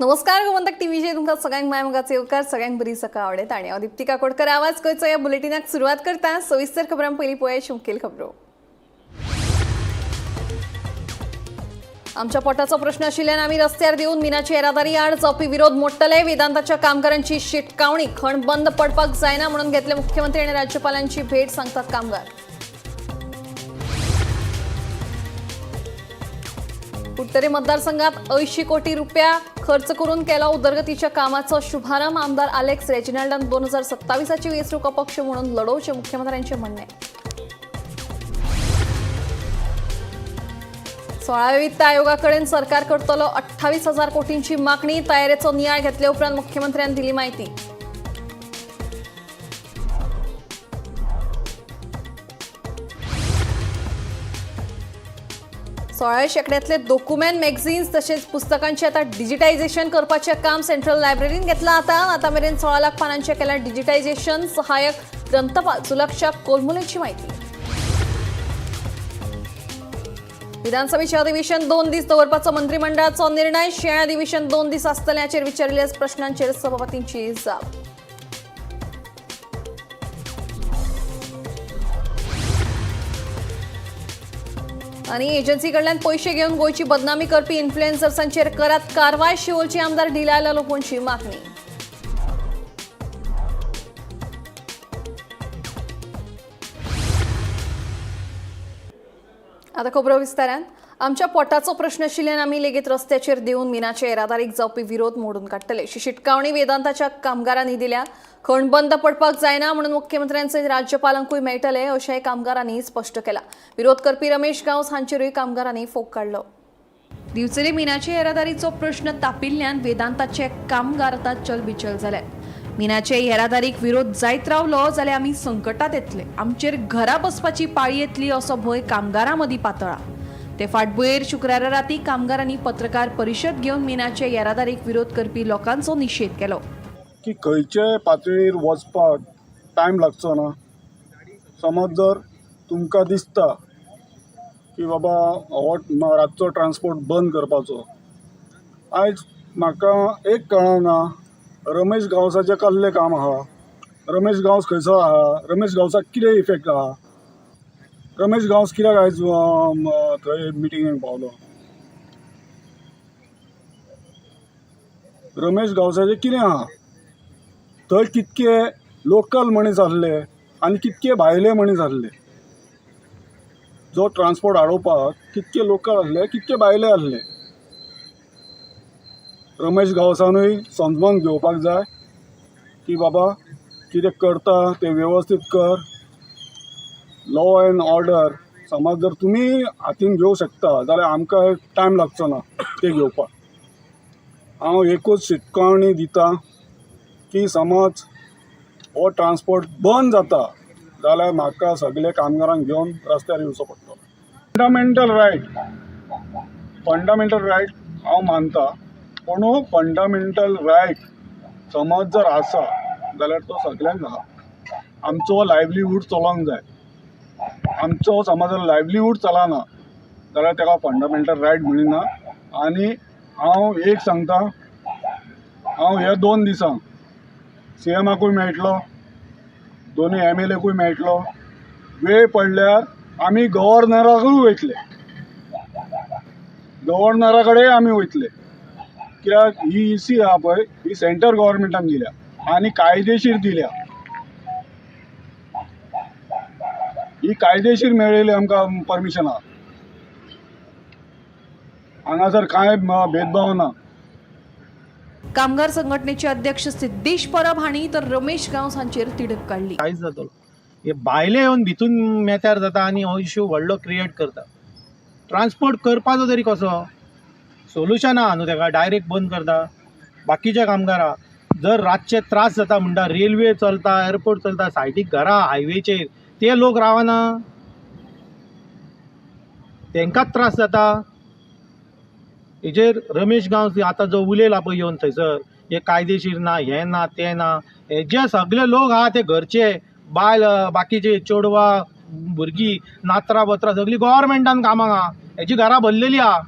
नमस्कार गोमंतक टीव्हीचे तुमका सगळ्यांक माय मोगाचे उपकार सगळ्यांक बरी सकाळ आवडेत आणि दीप्ती काकोडकर आवाज गोयचो या बुलेटिनाक सुरुवात करता सविस्तर खबरां पयली पळोवया मुखेल खबरो। आमच्या पोटाचो प्रश्न आशिल्ल्यान आमी रस्त्यार देऊन मिनाची येरादारी आड जावपी विरोध मोडटले। वेदांताच्या कामगारांची शिटकावणी खण बंद पडपाक जायना म्हणून घेतले मुख्यमंत्री आणि राज्यपालांची भेट सांगतात कामगार। उत्तरे मतदारसंघात 80 कोटी रुपया खर्च करून केला उदरगतीच्या कामाचा शुभारंभ। आमदार अलेक्स रेजिनाल्डान 2027ची वेंचणूक अपक्ष म्हणून लढवचे मुख्यमंत्र्यांचे म्हणणे। 16व्या वित्त आयोगाकडे सरकार करतलो 28,000 कोटींची मागणी। तयारीचो नियाळ घेतले उपरांत मुख्यमंत्र्यांनी दिली माहिती। शेकड्यातले डॉक्युमेंट मॅगझिन्स तसेच पुस्तकांचे आता डिजिटायझेशन करपाचे काम सेंट्रल लायब्ररीन घेतला। आता मेरेन 16 लाख पानांचे केला डिजिटायझेशन। सहाय्यक ग्रंथपाल सुलक्षा कोलमुलेची माहिती। विधानसभेचे अधिवेशन 2 दीस दवरपाचो मंत्रिमंडळाचो निर्णय। शेळें अधिवेशन 2 दीस आसतल्याचेर विचारिल्ल्या प्रश्नांचेर सभापतींची जाप। आणि एजन्सीकडल्यान पैसे घेऊन गोयची बदनामी करपी इन्फ्लुएन्सर्सांचेर करात कारवाय। शिवोलची आमदार ढिलायला लोकांची मागणी। आता खबरो विस्तारान। आमच्या पोटाचो प्रश्न आशिल्ल्यान आमी लेगीत रस्त्याचेर देऊन मिनाच्या येरादारीक जावपी विरोध मोडून काडटले अशी शिटकावणी वेदांताच्या कामगारांनी दिल्या। खण बंद पडपाक जायना म्हणून मुख्यमंत्र्यांचे राज्यपालांकूय मेळटले अशेंय कामगारांनी स्पष्ट केला। विरोध करपी रमेश गांवस हांचेरूय कामगारांनी फोग काढलो। दिवचले मिनाच्या येरादारीचो प्रश्न तापिल्ल्यान वेदांताचे कामगार आता चलबिचल जाले। मिनाचे येरादारीक विरोध जायत रावलो जाल्यार आमी संकटात येतले, आमचेर घरा बसपाची पाळी येतली असो भंय कामगारां मदीं पातळा। ते फाटभुंयेर शुक्रारा राती कामगारांनी पत्रकार परिशद घेवन मिनाचे येरादारीक विरोध करपी लोकांचो निषेध केलो। की खंयचे पातळीर वचपाक टायम लागचो ना। समज जर तुमकां दिसता की बाबा हो रातचो ट्रान्सपोर्ट बंद करपाचो, आयज म्हाका एक कळना रमेश गांवसाचें कसलें काम आहा, रमेश गांवस खंयसर आहा, रमेश गांवसाक कितें इफेक्ट आहा, रमेश गांवस कित्याक आयज थंय मिटिंगेक पावलो, रमेश गांवसाचें कितें आहा, थंय कितके लोकल मनीस आसले आनी कितके भायले मनीस आसले। जो ट्रान्सपोर्ट हाडोवपाक कितके लोकल आसले कितके भायले आसले। रमेश गांवसानूय समजून घेवपाक जाय की बाबा कितें करता तें वेवस्थीत कर। लॉ एंड ऑर्डर समज जर तुमी हातीन घेवंक शकता जाल्यार आमकां टायम लागचो ना ते घेवपाक। हांव एकूच शिटकावणी दिता की समज हो ट्रान्सपोर्ट बंद जाता जाल्यार म्हाका सगळे कामगारांक घेवन रस्त्यार येवचो पडटलो। फंडामेंटल रायट हांव मानता, पूण फंडामेंटल रायट समज जर आसा जाल्यार तो सगळ्यांक आहा। आमचो लायव्हलीहूड चलोंक जाय। आमचो समज जर लायव्हलीहूड चलना जाल्यार ताका फंडामेंटल रायट म्हणिना। आनी हांव एक सांगता, हांव ह्या 2 दिसांक CMाकूय मेळटलो, दोनी MLAकूय मेळटलो। वेळ पडल्यार आमी गव्हर्नराकूय वयतले, गव्हर्नरा कडेन आमी वयतले। कित्याक ही EC आहा पळय ही सेंटर गव्हर्नमेंटान दिल्या आनी कायदेशीर दिल्या। ही कायदेशीर मेळयली आमकां परमिशन आहा, हांगासर कांय भेदभाव ना। कामगार संघटनेचे अध्यक्ष सिद्धेश परब हांणी तर रमेश गांवस हांचेर तिडक काढली। कांयच जातलो हे भायले येवन भितून मेत्यार जाता आनी हो इश्यू व्हडलो क्रिएट करता। ट्रान्सपोर्ट करपाचो तरी कसो सोल्युशन आहा न्हू, ताका डायरेक्ट बंद करता। बाकीचे कामगारां जर रातचे त्रास जाता म्हणटा, रेल्वे चलता, एअरपोर्ट चलता, सायडीक घरां हायवेचेर ते लोक रावना, तांकांच त्रास जाता। हेजेर रमेश गांव आतां जो उलयला पळय येवन थंयसर हे कायदेशीर ना, हें ना तें ना, हे जे सगळे लोक आहा ते घरचे बायल बाकीचे चेडवां भुरगीं नात्रा बत्रा सगळीं गव्हर्नमेंटान कामाक आहा, हेजी घरां भरलेलीं आहा।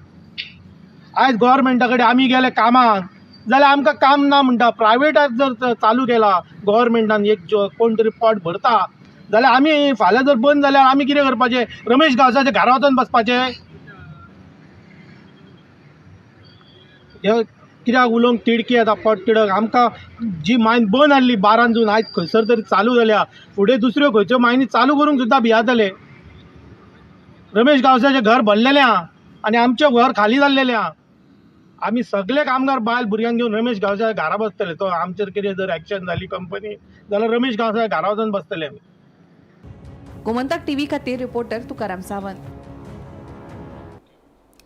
आयज गव्हर्नमेंटा कडेन आमी गेले कामाक जाल्यार आमकां काम ना म्हणटा. प्रायवेटाक जर चालू केला गव्हर्मेंटान एक कोण तरी पोट भरता जाल्यार आमी फाल्यां जर बंद जाल्यार आमी कितें करपाचें? रमेश गांवसाच्या घरा वचून बसपाचें? हे कित्याक उलोवंक तिडकी येता पोट तिडक. आमकां जी मायन बंद आसली 12 जून आयज खंयसर तरी चालू जाल्या. फुडें दुसऱ्यो खंयच्यो मायनी चालू करूंक सुद्दां भियातले. रमेश गांवसाचें घर भरलेलें आहा आनी आमचें घर खाली जाल्लेलें आहा. आमी सगळे कामगार बायल भुरग्यांक घेवन रमेश गांवसाच्या घरा बसतले. तो आमचेर कितें जर एक्शन जाली कंपनी जाल्यार रमेश गांवसाच्या घरा वचून बसतले आमी. गोमंतक टीव्ही खातीर रिपोर्टर तुकाराम सावंत.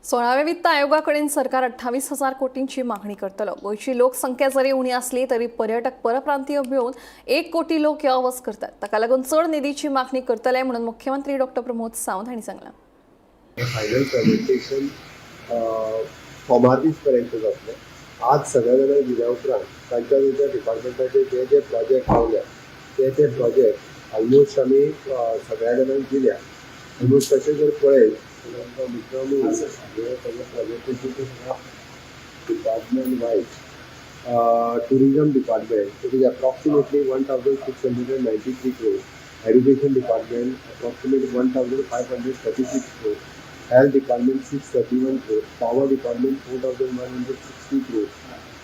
16व्या वित्त आयोगाकडेन सरकार 28,000 कोटींची मागणी करतलो. गोंयची लोकसंख्या जरी उणी असली तरी पर्यटक परप्रांतीय मेळून 1 कोटी लोक ह्या वच करतात. ताका लागून चड निधीची मागणी करतले म्हणून मुख्यमंत्री डॉ. प्रमोद सावंत हांणी सांगलां. फायनल प्रेझेंटेशन फॉर्मात पर्यंत जातलें. आज सगळ्या जाणां दिल्या उपरांत तांच्या डिपार्टमेंटाचे जे जे प्रोजेक्ट पावल्या ते प्रोजेक्ट ऑलमोस्ट आमी सगळ्या जाणांक दिल्या. ऑलमोस्ट तशें जर पळयत department wise tourism department it is approximately 1,693 crores. Education department approximately 1,536 crores. Health department 631 crores. Power department 4,160 crores.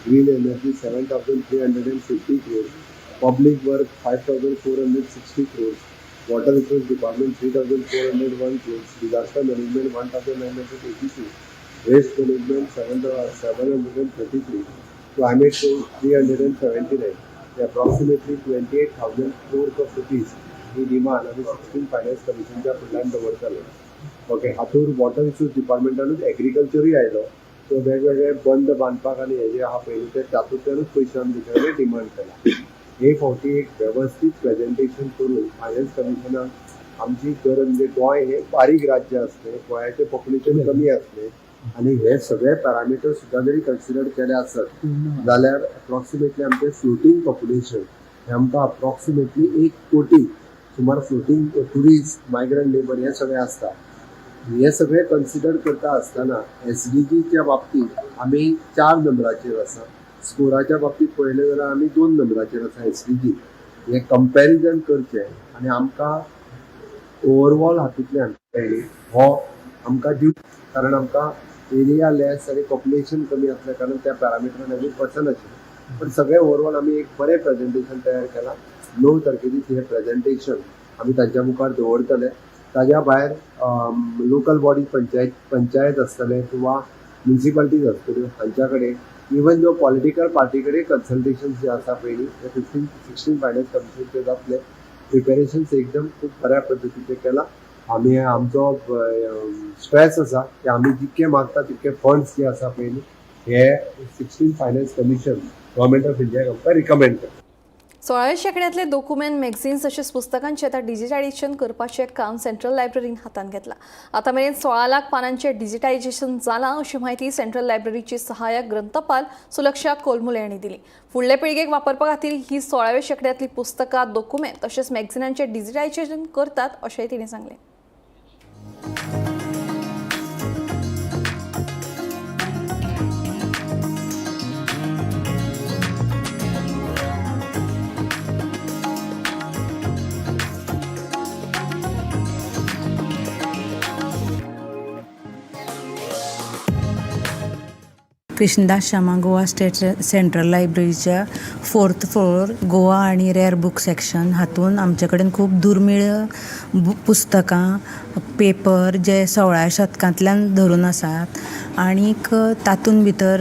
Green energy 7,350 crores. Public work 5,460 crores. Water resource department 3,401 crores. Disaster management 1,982. Waste management 733. Climate change 379. Approximately 28,000 crores of rupees he demand आमी 16 finance कमिशनच्या फुडल्यान दवरतले. Okay, हातूंत water resource डिपार्टमेंटानूच एग्रीकल्चरूय आयलो. So वेगवेगळे बंद बांदपाक आनी हे जे आहा पळय ते तातूंतल्यानूच पयशे आमी दिवपाचे डिमांड केला. हे फावटी एक वेवस्थीत प्रेझेंटेशन करून फायनान्स कमिशनाक आमची गरज म्हणजे गोंय हे बारीक राज्य असलें, गोंयाचें पॉप्युलेशन कमी असलें आनी हे सगळे पॅरामिटर सुद्दां जरी कन्सिडर केले आसत जाल्यार अप्रॉक्सिमेटली आमचें फ्लोटींग पॉप्युलेशन हे आमकां अप्रॉक्सिमेटली 1 कोटी सुमार फ्लोटींग टुरिस्ट मायग्रंट लेबर हे सगळे आसता. हे सगळे कन्सिडर करता आसतना SDGच्या बाबतीत आमी 4 नंबराचेर आसा. स्कोराच्या बाबतीत पळयलें जाल्यार आमी 2 नंबराचेर आसा SDG. हे कंपॅरिजन करचें आनी आमकां ओवरऑल हातूंतल्यान हो आमकां दिव, कारण आमकां एरिया लेस आनी पॉप्युलेशन कमी असल्या कारण त्या पॅरामिटरान आमी वचनाशिल्ले. पण सगळे ओवरऑल आमी एक बरें प्रेझेंटेशन तयार केलां. 9 तारखेची हे प्रेझेंटेशन आमी तांच्या मुखार दवरतले. ताज्या भायर लोकल बॉडी पंचायत आसतले किंवा म्युनिसिपालिटीज आसतल्यो हांच्या कडेन इवन जो पॉलिटिकल पार्टी कडेन कन्सल्टेशन्स जे आसा पयलीं ते 16 फायनान्स कमिशनचे जातले. प्रिपेरेशन्स एकदम खूब बऱ्या पद्दतीचे केला. आमी आमचो स्ट्रेस आसा की आमी जितके मागता तितके फंड्स जे आसा पयलीं हे 16 फायनान्स कमिशन गव्हर्मेंट ऑफ इंडियाक आमकां रिकमेंड करता. 16व्या शेंकड्यांतले डॉक्युमेंट मॅगझिन्स तशेंच पुस्तकांचें आतां डिजिटायझेशन करपाचें काम सेंट्रल लायब्ररीन हातांत घेतलां. आतां मेरेन 16 लाख पानांचें डिजिटायझेशन जालां अशी माहिती सेंट्रल लायब्ररीची सहाय्यक ग्रंथपाल सुलक्षा कोलमुले हांणी दिली. फुडले पिळगेक वापरपा खातीर ही 16व्या शेंकड्यांतली पुस्तकां, डॉक्युमेंट तशेंच मॅगझिनांचें डिजिटायझेशन करतात अशेंय तिणें सांगलें. कृष्णदास श्यामा गोवा स्टेट सेंट्रल लायब्ररीच्या 4th फ्लोर गोवा आणि रेअर बुक सेक्शन हातून आमचे कडेन खूब दुर्मिळ पुस्तकां, पेपर जे 16व्या शतकांतल्यान धरून आसात आनीक तातूंत भितर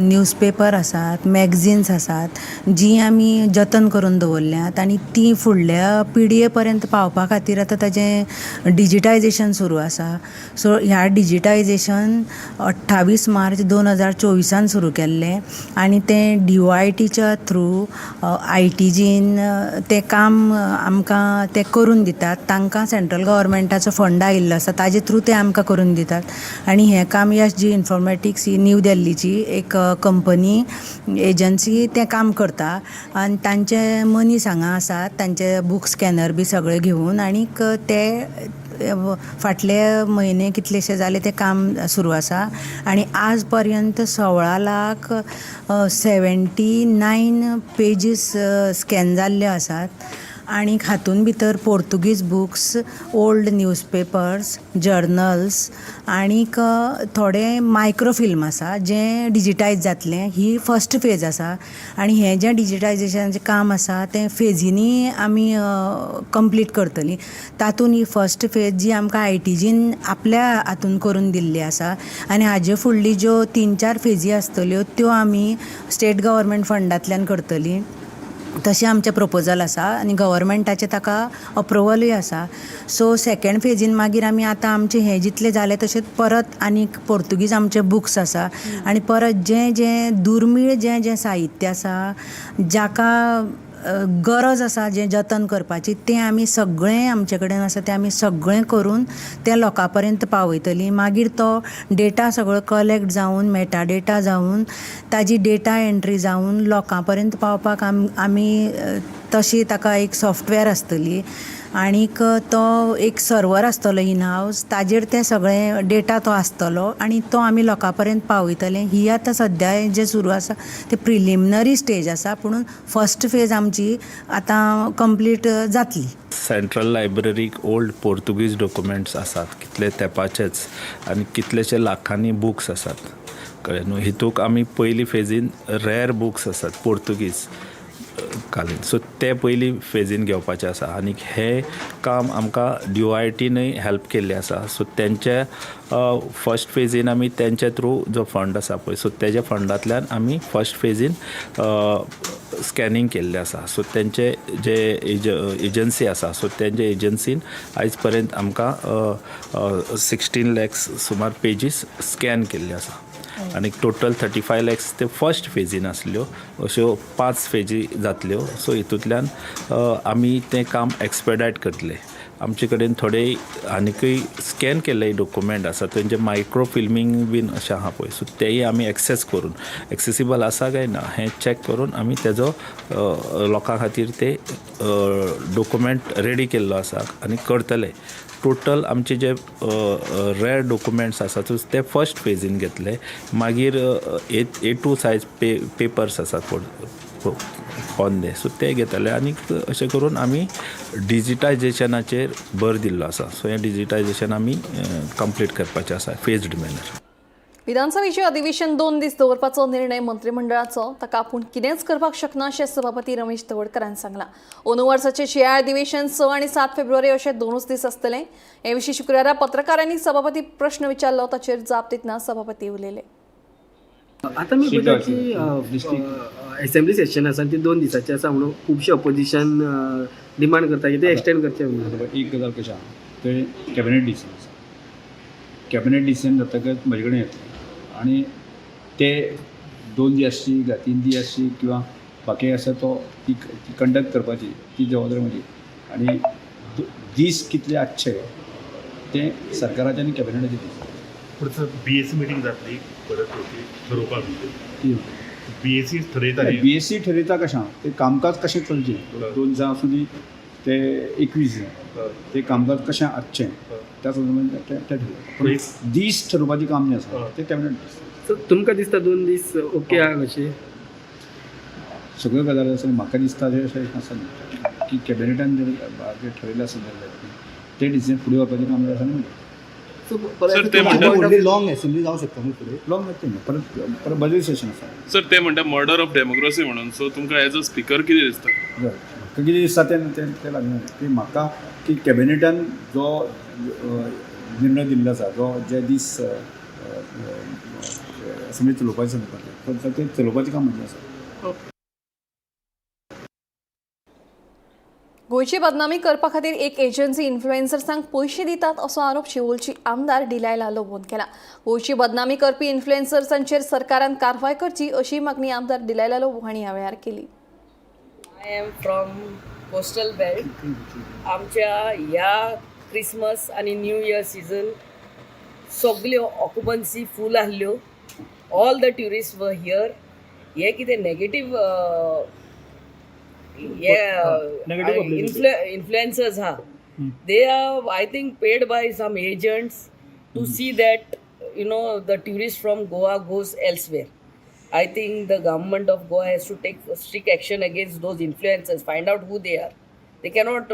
न्यूजपेपर आसात, मॅगझिन्स आसात जी आमी जतन करून दवरल्यात आनी ती फुडल्या पिळगे पर्यंत पावपा खातीर आतां ताजें डिजिटायझेशन सुरू आसा. सो ह्या डिजिटायझेशन 28 मार्च 2024 सुरू केल्लें आनी तें DOITच्या थ्रू ITGन तें काम आमकां ते करून दितात. तांकां सेंट्रल गव्हर्मेंटाचो फंड आयिल्लो आसा ताजे थ्रू ते आमकां करून दितात आनी हें काम जी इन्फॉर्मेटिक्स ही न्यू दिल्लीची एक कंपनी एजन्सी तें काम करता आनी तांचे मनीस हांगा आसात, तांचे बुक स्कॅनर बी सगळे घेवन आनीक ते फाटले म्हयने कितलेशे जाले ते काम सुरू आसा आनी आज पर्यंत 16,79 पेजीस स्कॅन जाल्ले आसात आनी हातून भितर पोर्तुगीज बुक्स, ओल्ड न्यूजपेपर्स, जर्नल्स आनीक थोडे मायक्रोफिल्म आसा जें डिजिटायज जातलें. ही फर्स्ट फेज आसा आनी हें जें डिजिटायजेशनाचें काम आसा तें फेजींनी आमी कंप्लीट करतलीं. तातूंत ही फर्स्ट फेज जी आमकां ITGन आपल्या हातून करून दिल्ली आसा आनी हाजे फुडली ज्यो 3-4 फेजी आसतल्यो त्यो आमी स्टेट गव्हर्मेंट फंडांतल्यान करतलीं. तशें आमचें प्रपोजल आसा आनी गव्हर्मेंटाचें ताका अप्रुवलूय आसा. सो सेकेंड फेजीन मागीर आमी आतां आमचें हें जितलें जालें तशेंच परत आनीक पोर्तुगीज आमचे बुक्स आसा आनी परत जें दुर्मीळ जें साहित्य आसा जाका गरज आसा जें जतन करपाची तें आमी सगळें आमचे कडेन आसा तें आमी सगळें करून तें लोकां पर्यंत पावयतलीं. मागीर तो डेटा सगळो कलेक्ट जावन मेटा डेटा जावन ताजी डेटा एंट्री जावन लोकां पर्यंत पावपाक आमी तशी ताका एक सॉफ्टवेअर आसतली आनीक तो एक सर्वर आसतलो इन हावस ताजेर तें सगळें डेटा तो आसतलो आनी तो आमी लोकां पर्यंत पावयतले. ही आतां सद्या जें सुरू आसा तें प्रिलिमिनरी स्टेज आसा पूण फर्स्ट फेज आमची आतां कंप्लीट जातली. सेंट्रल लायब्ररीक ओल्ड पोर्तुगीज डॉक्युमेंट्स आसात कितले तेंपाचेच आनी कितलेशे लाखांनी बुक्स आसात कळ्ळें न्हू. हितूक आमी पयली फेजीन रॅर बुक्स आसात पोर्तुगीज कालीन सो ते पयली फेजीन घेवपाचें आसा आनी हें काम आमकां DOITनूय हेल्प केल्लें आसा. सो तेंचे फर्स्ट फेजीन आमी तेंचे थ्रू जो फंड आसा पळय सो तेज्या फंडांतल्यान आमी फर्स्ट फेजीन स्कॅनिंग केल्लें आसा. सो तेंचे जे एजन्सी आसा सो तेंचे एजन्सीन आयज पर्यंत आमकां 16 lakhs सुमार पेजीस स्कॅन केल्ले आसा आनी टोटल 35 lakhs ते फर्स्ट फेजीन आसल्यो. अश्यो 5 फेजी जातल्यो. सो हितूंतल्यान आमी तें काम एक्सपेडायट करतले. आमचे कडेन थोडे आनीकूय स्कॅन केल्ले डॉक्युमेंट आसा तेंचे मायक्रो फिल्मींग बीन अशें आहा पळय सो तेय आमी एक्सेस करून एक्सेसिबल आसा काय ना हें चॅक करून आमी तेजो लोकां खातीर ते डॉक्युमेंट रेडी केल्लो आसा आनी करतले. टोटल आमचे जे रॅर डॉक्युमेंट्स आसात ते फर्स्ट फेजीन घेतले. मागीर A2 सायज पेपर्स आसात पोंदे सो ते घेतले आनी अशें करून आमी डिजिटायजेशनाचेर भर दिल्लो आसा. सो हें डिजिटायजेशन आमी कंप्लीट करपाचें आसा फेज्ड मॅनर. विधानसभेचें अधिवेशन 2 दीस दवरपाचो निर्णय मंत्रिमंडळाचो ताका आपूण कितेंच करपाक शकना अशें सभापती रमेश तवडकरान सांगलां. अंदू वर्साचें शिंयाळ अधिवेशन 6 आनी 7 फेब्रुवारी अशे 2 दीस आसतले. हे विशीं शुक्रारा पत्रकारांनी सभापती प्रश्न विचारलो ताचेर जाप दितना सभापती उलयले. आता मी बघायची असेंब्ली सेशन आसा ती 2 दिसाची आसा म्हणून खुबशे ऑपोजिशन डिमांड करता की ते एक्सटेंड करचे म्हणून. एक गजाल कशें आहा ते कॅबिनेट डिसिजन आसा. कॅबिनेट डिसिजन जातकच म्हजे कडेन येतलें आनी ते 2 दीस आसची 3 दीस आसची किंवा बाकी आसा तो ती कंडक्ट करपाची ती जबाबदारी म्हजी आनी दीस कितले आसचे ते सरकाराचे आनी कॅबिनेटाचे दीस. पुढचं BSc मिटींग जातली परत ठरोवपाक BSc ठरयताली. BSc ठरयता कशें ते कामकाज कशें चलचें 2 दिसां आसूं दी ते 21 दीस ते कामकाज कशें आसचें त्या संदर्भात ते ठरयता. दीस ठरोवपाचें काम जें आसा ते कॅबिनेट दीस. सो तुमकां दिसता 2 दीस ओके आहा कशें सगळ्यो गजाली आसा. म्हाका दिसता ते अशें आसा की कॅबिनेटान जे ठरयलें आसा ते डिसिजन फुडें व्हरपाचें काम आसा न्ही. सर ते म्हणटा लॉंग असेंब्ली जावं शकता न्ही फुडें. लॉंग जातलें न्ही परत बजेट सेशन आसा. सर ते म्हणटा मर्डर ऑफ डेमोक्रेसी म्हणून सो तुमकां एज अ स्पीकर कितें दिसता. म्हाका कितें दिसता ते लागना की म्हाका की कॅबिनेटान जो निर्णय दिल्लो आसा जे दीस असेंब्ली चलोवपाचे संदर्भांतले ते चलोवपाचें काम म्हजें आसा. गोंयची बदनामी करपा खातीर एक एजन्सी इन्फ्लुएन्सर्सांक पयशे दितात असो आरोप शिवोलची आमदार डिलाय लालोबोन केला. गोंयची बदनामी करपी इन्फ्लुएन्सर्सांचेर सरकारान कारवाय करची अशी मागणी आमदार डिलाय लालोब हांणी ह्या वेळार केली. I am from coastal belt. आमच्या ह्या क्रिसमस आनी न्यू इयर सीजन सगल्यो ऑक्युपन्सी फूल आसल्यो. ऑल द ट्युरिस्ट वर हियर. हे कितें नेगेटीव इन्फ्लुएन्सर्स आहा They are, I think, paid by some agents to see that, the tourist from Goa goes elsewhere. I think the government of Goa has to take strict action against those influencers, find out who they are. They cannot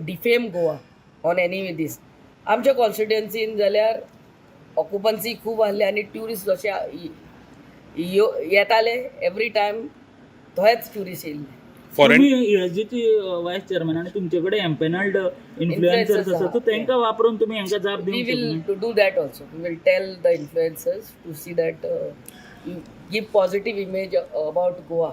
defame Goa on any with this. आमच्या कॉन्स्टिट्युएन्सीन जाल्यार occupancy खूब आहले आनी tourist जशे येताले every time थंयच tourist येयल्ले. Foreign ESGची वायस chairman आणि तुमच्याकडे एम्पॅनल्ड इन्फ्लुएन्सर्स असतात, तर त्यांना वापरून तुम्ही यांका जाब We देऊ will शकता. do that also. We will tell the influencers to see that you give positive image about Goa.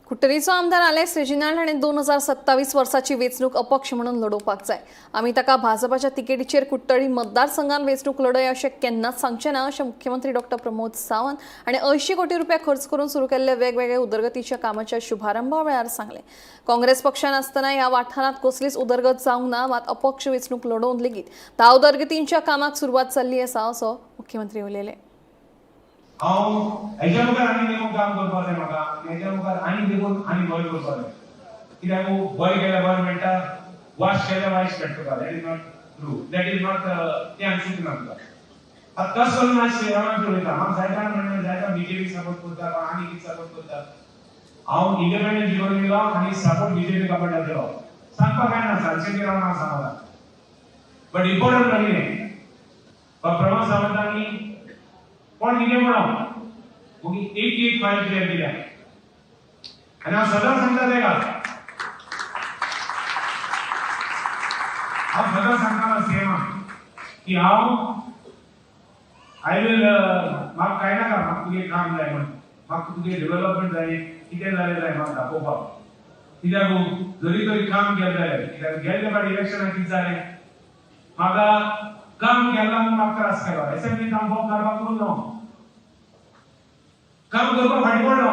कुट्टरीचो आमदार आलेक्स रेजिनाल्ड हाणें 2027 वर्साची वेंचणूक अपक्ष म्हणून लडोवपाक जाय. आमी ताका भाजपाच्या तिकेटीचेर कुट्टरी मतदारसंघात वेंचणूक लढय अशें केन्नाच सांगचें ना अशें मुख्यमंत्री डॉ. प्रमोद सावंत हाणें 80 कोटी रुपया खर्च करून सुरू केल्ल्या वेगवेगळ्या उदरगतीच्या कामाच्या शुभारंभा वेळार सांगलें. काँग्रेस पक्षान आसतना ह्या वाठारांत कसलीच उदरगत जावंक ना, मात अपक्ष वेंचणूक लडोवन लेगीत धा उदरगतींच्या कामाक सुरवात जाल्ली आसा असो मुख्यमंत्री उलयले. हांव हेच्या मुखार आनी देखून काम करपाक जाय म्हाका, हेच्या मुखार आनी देखून आनी बरें करपाक जाय. कित्याक बरें केल्यार बरें मेळटा, वायट केल्यार वायट मेळटा. That is not true, that is not तें आमी चिंतून आसता. आतां तस करून आज सेवांत उलयता. हांव जायत्या म्हणून जायत्या बीजेपी सपोर्ट करता वा आनी कितें सपोर्ट करता. हांव इंडिपेंडंट जिवन दिलो आनी सपोर्ट बीजेपी गव्हर्मेंटाक दिलो. सांगपाक काय ना, सारकें रावन हांव सांगता. बट इम्पॉर्टंट म्हणलें प्रमोद सावंतांनी कोण कितें म्हणो मग 885 क्लियर दिल्या आनी हांव सदां सांगता तेका, हांव सदां सांगतालो सीएमाक की आय विल म्हाका काय नाका, म्हाका तुगे काम जाय म्हण, म्हाका तुगे डेव्हलपमेंट जाय, कितें जालें जाय म्हाका दाखोवपाक. कित्याक जरी तरी काम केलें जाल्यार, कित्याक गेल्ले फावटी इलेक्शनाक कितें जालें, म्हाका काम केला म्हणून म्हाका त्रास केलो. एसएमबी काम बॉब करपाक करूं ना, काम करपाक फाटी पडलो.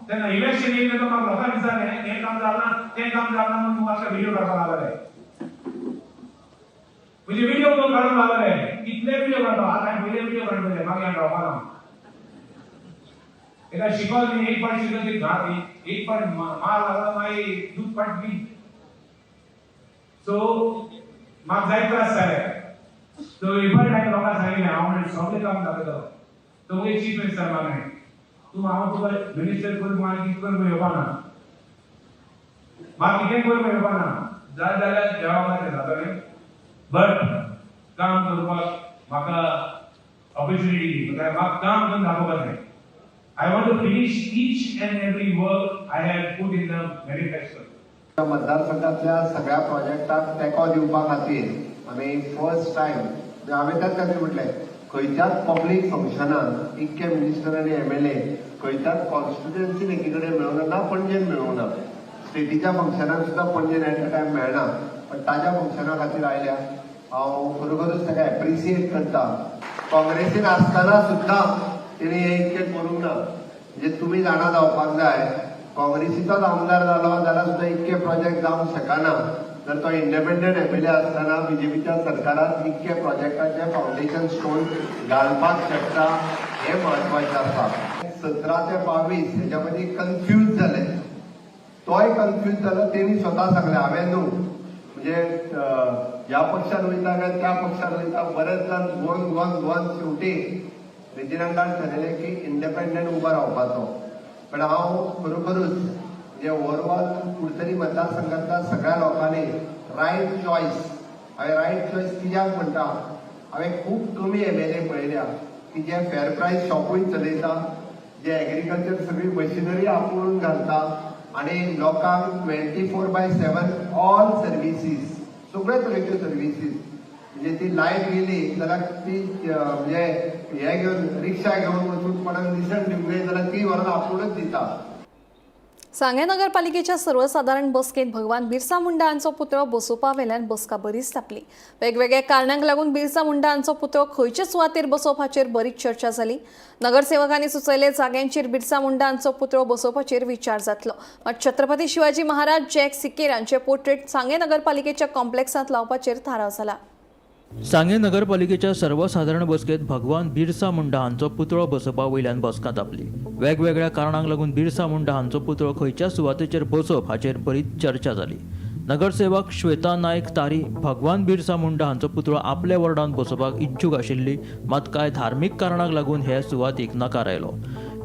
तेन्ना इलेक्शन येयलें तेन्ना म्हाका लोकांक विचारलें हें काम जालें ना, तें काम जालें ना म्हणून म्हाका व्हिडिओ काडपाक लागले. म्हणजे व्हिडिओ काडूंक लागले, कितले व्हिडिओ काडलो. आतां हांवें पयले व्हिडिओ काडटले, मागीर हांवें रावपाक ना. एका शिकल न्ही, एक पाट शिकल ती घात, एक पाट मार लागला मागीर दूध पाट बी. सो म्हाका जायत त्रास जाले. सो इफर टायम लोकांक सांगिल्लें हांव म्हणलें सगळें काम दाखयतलो. तो मागीर चीफ मिनिस्टर मागलें तूं हांव तुका मिनिस्टर करून म्हाका कितें करून येवपाक ना, म्हाका कितें करून येवपाक ना. जाय जाल्यार देवाक जातालें, बट काम करपाक म्हाका ऑपॉर्च्युनिटी दी. म्हाका काम करून दाखोवपाक जाय. I want to finish each and every work I have put in the manifesto. मतदारसंघातल्या सगळ्या प्रोजेक्टाक तेंको दिवपा खातीर आमी फर्स्ट टायम हांवें त्याच खातीर म्हटलें खंयच्याच पब्लीक फंक्शनाक इतके मिनिस्टर आनी MLA खंयच्याच कॉन्स्टिट्युएन्सीन एकी कडेन मेळूना, ना पणजेन मेळूना. स्टेटीच्या फंक्शनाक सुद्दां पणजेन एट अ टायम मेळना, पण ताज्या फंक्शना खातीर आयल्या. हांव खरोखरूच ताका एप्रिसिएट करता. काँग्रेसीन आसतना सुद्दां तेणी हें इतकें करूंक ना. म्हणजे तुमी जाणा जावपाक जाय, काँग्रेसीचोच आमदार जालो जाल्यार सुद्दां इतके प्रोजेक्ट जावंक शकना. जर तो इंडिपेंडंट MLA आसतना बीजेपीच्या सरकारात इतके प्रोजेक्टाचे फाउंडेशन स्टोन घालपाक शकता, हें म्हत्वाचें आसा. 17 ते 22 हेच्या मदीं कन्फ्यूज जाले. तोय कन्फ्यूज जालो, तेणी स्वता सांगलें हांवें न्हू, म्हणजे ह्या पक्षान वयता काय त्या पक्षान वयता, बरेच जाण दोन शेवटी रेजिनाल्डान ठरयलें की इंडिपेंडंट उबो रावपाचो. पण हांव खरोखरूच म्हणजे ओवरऑल कुडचरी मतदारसंघातल्या सगळ्या लोकांनी रायट चॉयस, हांवें रायट चॉयस कित्याक म्हणटा, हांवें खूब कमी MLA पळयल्या की जे फेअर प्रायस शॉपूय चलयता, जे एग्रीकल्चर सगळी मशिनरी आपुणून घालता आनी लोकांक 24/7 ऑल सर्विसीस, सगळे तरेच्यो सर्विसीस. म्हणजे ती लायट गेली जाल्यार ती म्हणजे हे घेवन रिक्षा घेवन वचून कोणाक निसण दिवंक जाय जाल्यार ती व्हरून आपुणूच दिता. सांगे नगरपालिकेच्या सर्वसाधारण बसकेत भगवान बिरसा मुंडा हांचो पुतळो बसोवपा वेल्यान बसका बरीच तापली. वेगवेगळ्या कारणांक लागून बिरसा मुंडा हांचो पुतळो खंयचे सुवातेर बसोवपाचेर बरीच चर्चा जाली. नगरसेवकांनी सुचयले जाग्यांचेर बिरसा मुंडा हांचो पुतळो बसोवपाचेर विचार जातलो. मात छत्रपती शिवाजी महाराज जॅक सिकेर हांचे पोर्ट्रेट सांगे नगरपालिकेच्या कॉम्प्लेक्सांत लावपाचेर थाराव जाला. सांगे नगरपालिकेच्या सर्वसाधारण बसकेत भगवान बिरसा मुंडा हांचो पुतळो बसोवपा वयल्यान बसका तापली. वेगवेगळ्या कारणांक लागून बिरसा मुंडा हांचो पुतळो खंयच्या सुवातेचेर बसोवप हाचेर बरीच चर्चा जाली. नगरसेवक श्वेता नायक तारी भगवान बिरसा मुंडा हांचो पुतळो आपल्या वॉर्डांत बसोवपाक इच्छूक आशिल्ली, मात कांय धार्मीक कारणाक लागून हे सुवातीक नकार आयलो.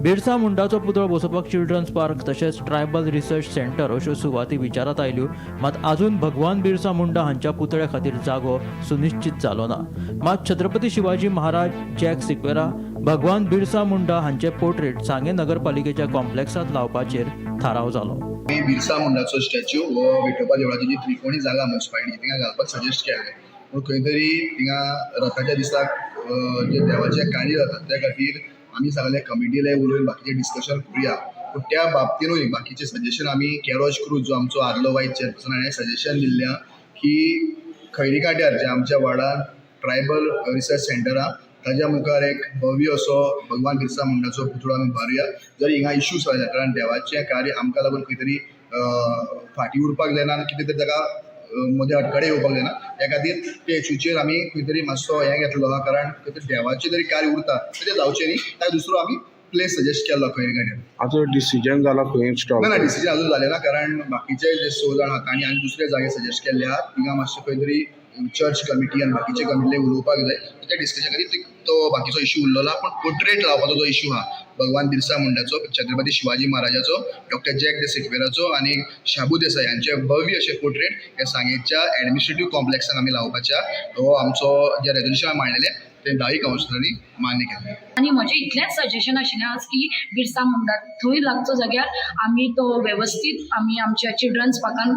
बिरसा मुंडाचो पुतळो बसोवपाक चिल्ड्रन्स पार्क तशेंच ट्रायबल रिसर्च सेंटर अश्यो सुवाती विचारात आयल्यो, मात अजून भगवान बिरसा मुंडा हांच्या पुतळ्या खातीर जागो सुनिश्चित जालो ना. मात छत्रपती शिवाजी महाराज जॅक सिक्वेरा भगवान बिरसा मुंडा हांचे पोर्ट्रेट सांगे नगरपालिकेच्या कॉम्प्लेक्सांत लावपाचेर थाराव जालो. बिरसा मुंडाचो स्टॅच्यू हो विठोबा देवळाची जी त्रिकोणी जागा म्युनिसिपालिटी थिंगा घालपाक सजेस्ट केलें, पूण खंय तरी थिंगा रथाच्या दिसाक जे देवाचे कार्य जाता त्या खातीर आमी सगळे कमिटीले उलोवन बाकीचे डिस्कशन करुया. पूण त्या बाबतीनूय बाकीचे सजेशन आमी केरोज क्रूज जो आमचो आदलो वायस चेअरपर्सन हाणें सजेशन दिल्लें की खैरी काट्यार जे आमच्या वार्डान ट्रायबल रिसर्च सेंटर आहा ताज्या मुखार एक भव्य असो भगवान बिरसा मुंडाचो पुतळो आमी बारुया. जर हिंगा इश्यूज जाल्या कारण देवाचें कार्य आमकां लागून खंय तरी फाटीं उरपाक जायना आनी कितें तरी ताका मदें अडखळे येवपाक जायना, त्या खातीर ते इश्यूचेर आमी खंय तरी मातसो हें घेतलो आहा. कारण खंय तरी देवाचें तरी कार्य उरता तें जावचें न्ही, ताका दुसरो आमी प्लेस सजेस्ट केल्लो खैरी काट्यार. आजो डिसिजन जाला खंय स्टॉप ना डिसिजन अजून जालें ना, कारण बाकीचे जे 6 जाण आहात तांणी आनी दुसरे जागे सजेस्ट केल्ले आहात. थिंगा मातशें खंय तरी चर्च कमिटी आनी बाकीचे कमिटीले उलोवपाक जाय, त्या डिस्कशन खातीर तो बाकीचो इश्यू उरलेलो. पूण पोर्ट्रेट लावपाचो जो इश्यू आहा भगवान बिरसा मुंडाचो, छत्रपती शिवाजी महाराजाचो, डॉक्टर जॅक सिक्वेराचो आनी शाबू देसाई हांचे भव्य अशे पोर्ट्रेट हे सांगेच्या एडमिनिस्ट्रेटिव्ह कॉम्प्लेक्सान आमी लावपाच्या हो आमचो जे रेजोल्युशन मांडलेलें ते 10 कावन्सिलरांनी मान्य केलें. आणि म्हजें इतलेंच सजेशन आशिल्लें आज की बिरसा मुंडा थंय लागचो जाग्यार आमी तो वेवस्थीत आमी आमच्या चिल्ड्रन्स पार्कान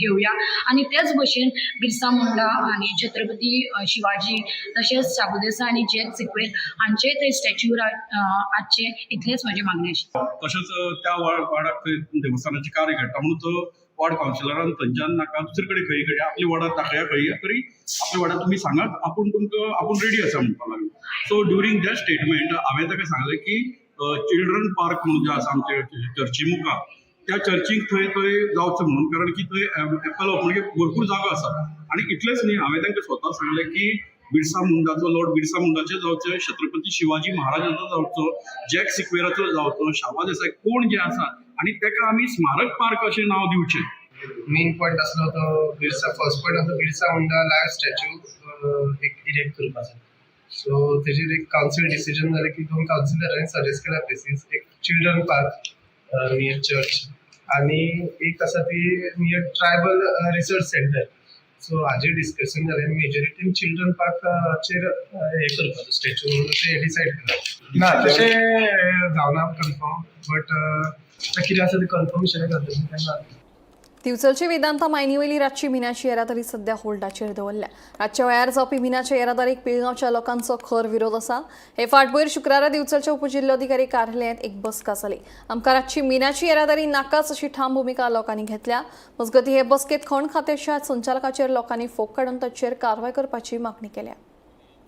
घेवया. आनी तेच भशेन बिरसा मुंडा आनी छत्रपती शिवाजी तशेंच शाबू देसाई आनी जॅक सिक्वेर हांचे थंय स्टॅच्यू हाडचे, इतलेंच म्हजें मागणें आशिल्लें. तशेंच त्या वार्डाक थंय देवस्थानाचें कार्य घडटा म्हणून तो वॉर्ड कावन्सिलरान थंयच्यान नाका दुसरे कडेन खंय कडेन आपल्या वॉर्डात दाखया खंय तरी आपल्या वॉर्डात तुमी सांगात आपूण रेडी आसा म्हणपाक लागलो. सो ड्युरींग दॅट स्टेटमेंट हांवें ताका सांगलें की चिल्ड्रन पार्क म्हणून जे आसा आमचे चर्ची मुखार त्या चर्चीक थंय जावचें म्हणून, कारण की थंय एप्पल म्हणजे भरपूर जागो आसा. आनी इतलेंच न्ही, हांवें तांकां स्वता सांगलें की बिरसा मुंडाचो लॉर्ड बिरसा मुंडाचें जावचें, छत्रपती शिवाजी महाराजाचो जावचो, जॅक सिक्वेराचो जावचो, शाबा देसाई कोण जे आसा आनी ताका आमी स्मारक पार्क अशें नांव दिवचें. मेन पॉयंट आसलो तो बिरसा फर्स्ट पॉयंट आसलो बिरसा मुंडा लायव्ह स्टॅच्यू एक इरेक्ट करपाचो. सो तेजेर एक कावन्सील डिसिजन जालें की 2 कावन्सिलरांनी सजेस्ट केला प्लेसीस, एक चिल्ड्रन पार्क नियर चर्च आनी एक आसा ती near tribal research centre. So हाजेर डिस्कशन जालें, मेजॉरिटीन चिल्ड्रन पार्काचेर हे करपाचो स्टॅच्यू म्हणून ते डिसायड केला. ना तशें जावना कन्फर्म, बट कितें आसा तें कन्फर्मेशन घालता. दिवचलची वेदांता मायनी वयली रातची मिनाची येरादारी सध्या होल्डाचेर दवरल्या. रातच्या वेळार जावपी मिनाच्या येरादारीक पिळगांवच्या लोकांचो खर विरोध आसा. हे फाटभुंयेर शुक्रारा दिवचलच्या उपजिल्लोधिकारी कार्यालयांत एक बसका जाली. आमकां रातची मिनाची येरादारी नाकाच अशी ठाम भुमिका लोकांनी घेतल्या. मजगती हे बसकेत खण खात्याच्या संचालकाचेर लोकांनी फोग काडून ताचेर कारवाय करपाची मागणी केल्या.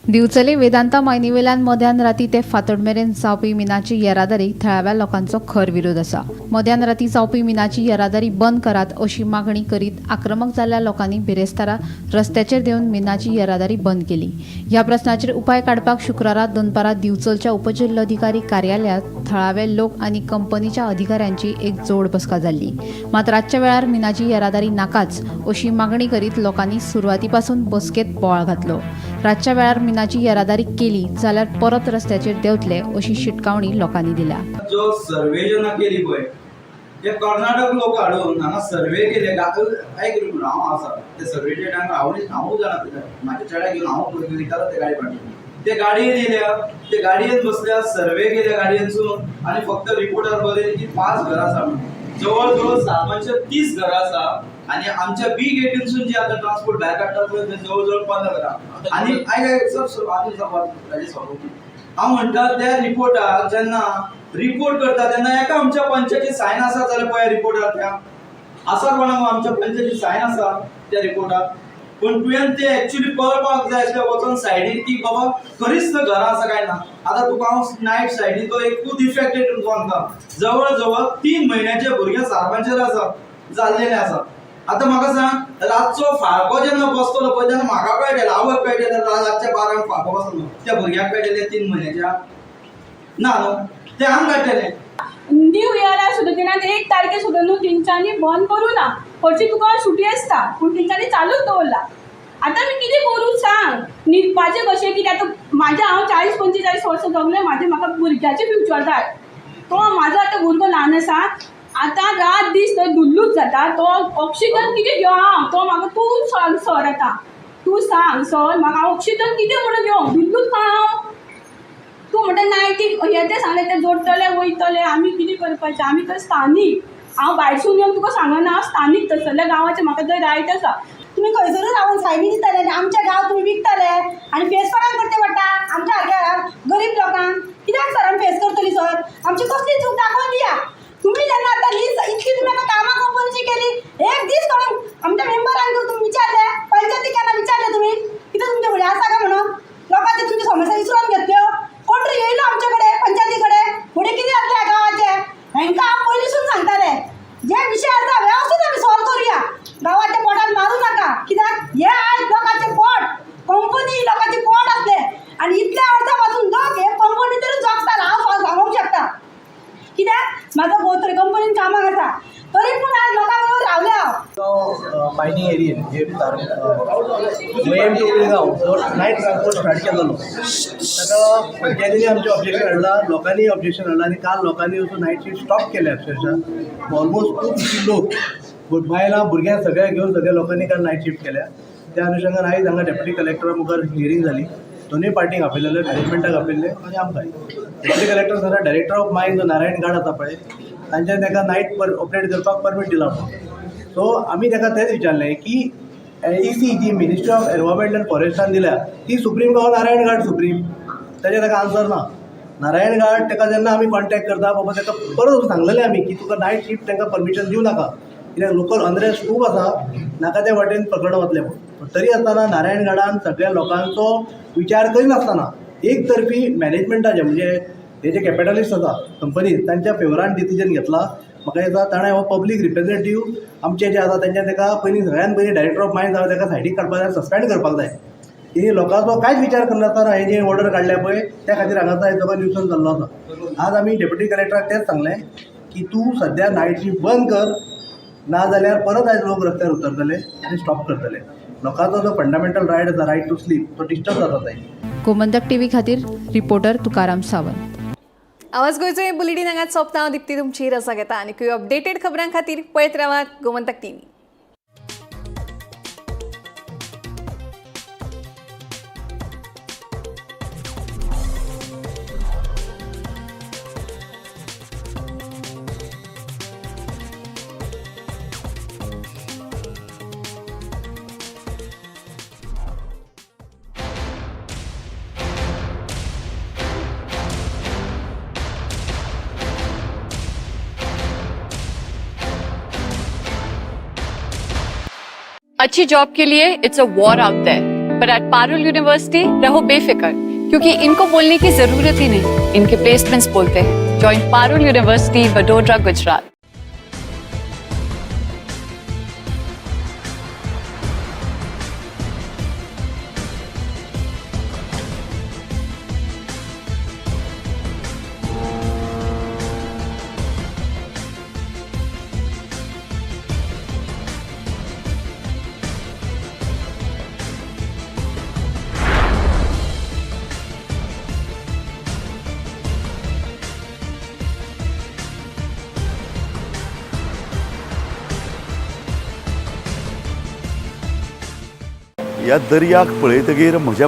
दिवचले वेदांता मायनीवेल्यान मध्यान राती ते फातोड मेरेन जावपी मिनाची येरादारीक थळाव्या लोकांचो खर विरोध आसा. मध्यान राती जावपी मिनाची येरादारी बंद करात अशी मागणी करीत आक्रमक जाल्ल्या लोकांनी बिरेस्तारा रस्त्याचेर देवन मिनाची येरादारी बंद केली. ह्या प्रस्नाचेर उपाय काडपाक शुक्रारा दनपारां दिवचलच्या उपजिल्लोधिकारी कार्यालयांत थळावे लोक आनी कंपनीच्या अधिकाऱ्यांची एक जोड बसका जाल्ली. मात रातच्या वेळार मिनाची येरादारी नाकाच अशी मागणी करीत लोकांनी सुरवाती पासून बसकेत बोवाळ घातलो. रातच्या वेळार मिनाची येरादारी केली जाल्यार परत रस्त्याचेर देंवतले अशी शिटकावणी लोकांनी दिल्या. जो सर्वे जेन्ना केली पळय ते कर्नाटक लोक हाडून हांगा सर्वे केले आयक हांव आसा ते सर्वेचे टायमार हांवूच जाणा म्हाज्या चेड्याक घेवन हांव पळय वयतालो ते गाडी फाटीं ते गाडयेन येयल्या ते गाडयेन बसल्या सर्वे केल्या गाडयेनसून आनी फक्त रिपोर्टार बरयलें की 5 घरां आसा म्हणून. जवळ जवळ 730 घरां आसा आनी आमच्या बी गेटीनसून जे आतां ट्रान्सपोर्ट भायर काडटात पळय ते जवळ जवळ 15 घरां. आनी हांव म्हणटा त्या रिपोर्टाक जेन्ना रिपोर्ट करता तेन्ना एका आमच्या पंचाची सायन आसा जाल्यार पळय रिपोर्टार त्या आसा कोणाक आमच्या पंचाची सायन आसा त्या रिपोर्टार. पण तुवें ते एक्चुअली पळोवपाक जाय आसलें वचून सायडीन की बाबा खरीच थंय घरां आसा काय ना. आतां तुका हांव नायट सायडीन तो एकूच इफेक्टेड सांगता जवळ जवळ 3 म्हयन्याचे भुरगे सारपांचेर आसा जाल्लेले आसा. आतां म्हाका सांग रातचो फाळको जेन्ना बसतलो पळय तेन्ना म्हाका कळटलें आवय कळटलें रातच्या 12 फाळको बसलो त्या भुरग्याक कळटलें 3 म्हयन्याच्या ना न्हू ते हांग काडटलें. न्यू इयरा सुद्दां 1 तारखे सुद्दां न्हू तेंच्यांनी बंद करूं ना. हरशी तुका सुटी आसता पूण तेंच्यांनी चालूच दवरला. आतां मी कितें करूं सांग. म्हाजें कशें कितें आतां हांव 40-45 वर्सां जगलें, म्हाका भुरग्याचें फ्युचर जाय. तो म्हाजो आतां भुरगो ल्हान आसा, आतां रात दीस थंय धुल्लूच जाता. तो ऑक्सिजन कितें घेवं हांव, तो म्हाका तूं सांग सर, आतां तूं सांग सर म्हाका ऑक्सिजन कितें म्हणून घेवं, धुल्लूच हांव. तूं म्हणटा नायटीक हें तें सांगलें तें जोडटले वयतले, आमी कितें करपाचें, आमी तर स्थानीक. हांव भायरसून येवन तुका सांगना, हांव स्थानीक तसल्या गांवाचें, म्हाका थंय रायट आसा. तुम्ही खंयसरूच रावून सायबी दिताले आनी आमचे गांव तुम्ही विकताले आनी फेस कोणाक करचें पडटा, आमच्या सारक्या गरीब लोकांक. कित्याक सर आमी फेस करतली सर, आमची कसली चूक दाखोवन दिया. तुम्ही जेन्ना आतां इतकी तुमी आतां कामां कंपनीची केली, एक दीस कोण आमच्या मेंबरांक तुम्ही विचारले, पंचायतीक केन्ना विचारले तुमी कितें तुमचे फुडें आसा काय म्हणून? लोकांचे तुमची समस्या विसरून घेतल्यो. कोण तरी येयलो आमचे कडेन पंचायती कडेन, फुडें कितें जातलें गांवाचें हांकां हांव पयलींसून सांगतालें. जे विशय आसा वेवस्थीत आमी सॉल्व करुया, गांवाच्या पोटान मारूं नाका. कित्याक हे आयज लोकांचे पोट, कंपनी लोकांचे पोट आसले आनी इतल्या वर्सां पासून लोक हे कंपनीचेरूच जगतालो, हांव सांगूंक शकता. कित्याक म्हाजो भाऊ तरी कंपनीन कामाक आसा, तरी पूण आज लोकां बरोबर रावले हांव. मायनिंग एरियेन जे एम टू पिळगांव जो नायट ट्रान्सपोर्ट स्टार्ट केलेलो ताका पंचायतींनी आमचें ऑब्जेक्शन हाडलां, लोकांनी ऑब्जेक्शन हाडलां आनी काल लोकांनी वचून नायट शिफ्ट स्टॉप केले. अक्षरशः ऑलमोस्ट 250 लोक बायलां भुरग्यांक सगळ्यांक घेवन सगळ्या लोकांनी काल नायट शिफ्ट केल्या. त्या अनुशंगान आयज हांगा डेप्युटी कलेक्टरा मुखार हियरींग जाली. दोनूय पार्टीक आपयलेले, मॅनेजमेंटाक आपयल्ले आनी आमकां. Deputy collector sir director of mines जो नारायण गाड आसा पळय तांच्यान ताका नायट ऑपरेट करपाक परमीट दिला. सो आमी ताका तेंच विचारलें की LEC जी मिनिस्ट्री ऑफ एनवायरमेंट अँड फॉरेस्टान दिल्या ती सुप्रीम गांव नारायण घाट सुप्रीम, ताजें ताका आन्सर ना. नारायण घाट ताका जेन्ना आमी कॉन्टॅक्ट करता बाबा ताका परत सांगलेलें आमी की तुका नायट शिफ्ट तांकां परमिशन दिवं नाका, कित्याक लोकल अनरेस्ट खूब आसा, नाका त्या वाटेन पकडून वतले पूण. तरी आसतना नारायण घाटान सगळ्या लोकांचो विचार करिनासतना एक तर्फी मॅनेजमेंटाचे म्हणजे हे जे कॅपिटलिस्ट आसा कंपनीज तांच्या फेवरान डिसिजन घेतला. म्हाका दिसता ताणें हो पब्लीक रिप्रेझेंटेटीव आमचे जे आसा तेंच्यान ताका सगळ्यान पयलीं डायरेक्टर ऑफ मायन्स आसा ताका सायडीक काडपाक जाय, सस्पेंड करपाक जाय. ही लोकांचो कांयच विचार करनासतना हे जे ऑर्डर काडल्या पळय त्या खातीर हांगासर हे सगळो न्यूसन्स जाल्लो आसा. आज आमी डेप्युटी कलेक्टराक तेंच सांगलें की तूं सद्या नायट शिफ्ट बंद कर, ना जाल्यार परत आयज लोक रस्त्यार उतरतले आनी स्टॉप करतले. लोकांचो जो फंडामेंटल रायट आसा, रायट टू स्लीप, तो डिस्टर्ब जाता थंय. गोमंतक टीव्ही खातीर रिपोर्टर तुकाराम सावंत. आवाज गोंयचो हे बुलेटिन हांगाच सोंपता. हांव दिप्ती तुमची रजा घेता आनी अपडेटेड खबरां खातीर पळयत रावात गोमंतक टीव्ही. अच्छी जॉब के लिए it's a war out there, but at Parul University रहो बेफिक्र, क्योंकि इनको बोलने की जरूरत ही नहीं, इनके प्लेसमेंट्स बोलते हैं. Join Parul university, Vadodara, Gujarat. ह्या दर्याक पळयतकीर म्हज्या